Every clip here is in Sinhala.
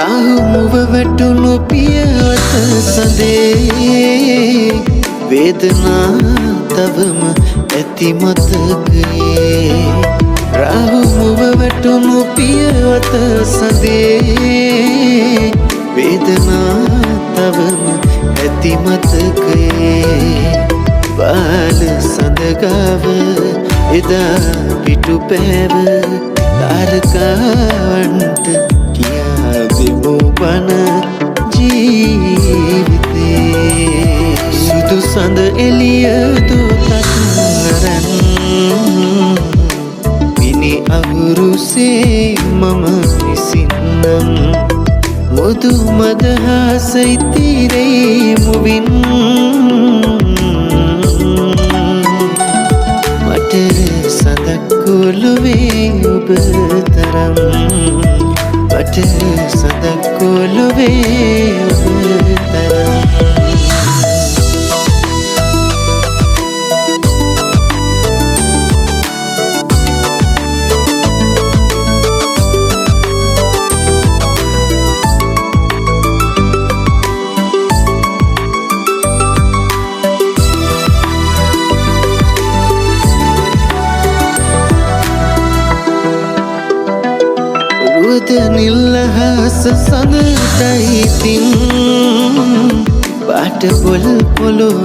රාහුමුව වැටුණු පියවත සඳේ වේදනා තවම ඇති මතකයේ රාහුමුව වැටුණු පියවත සඳේ වේදනා තවම ඇති මතකයේ බාල සඳගාව එදා පිටු පෑව තාරකාවන්ට කියා දෙමු බන ජීවිතේ සුදු සඳ එළිය දොතක් අරන් මිනි අහුරුසේ මම විසින්නම් මුදු මදහස ඉතිරේ මුවින් මට සඳක් කොළුවේ ඔබ තරම් මට සඳක් කොළුවේ ඔබ තරම් නිල්ලහස සඳටයි තින් පාට බොල් පොළොව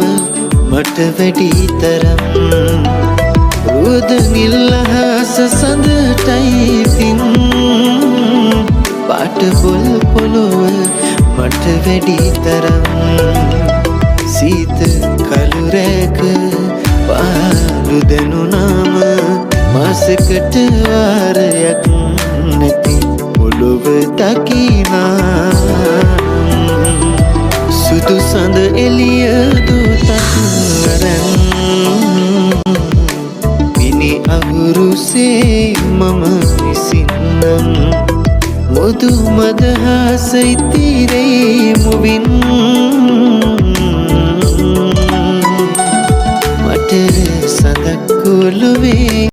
මට වැඩි තරම් රුවද නිල්ලහස සඳටයි තින් පාට බොල් පොළොව මට වැඩි තරම් සීත කළු රැක පාලු දැනුනාම මාසකට වාරයක් නැති ඔළුව දකිනා සුදු සඳ එළිය දොතක් අරන් මිනි අහුරුසේ මම විසින්නම් මුදු මදහස ඉතිරේ මුවින් මට සඳක් කොළුවේ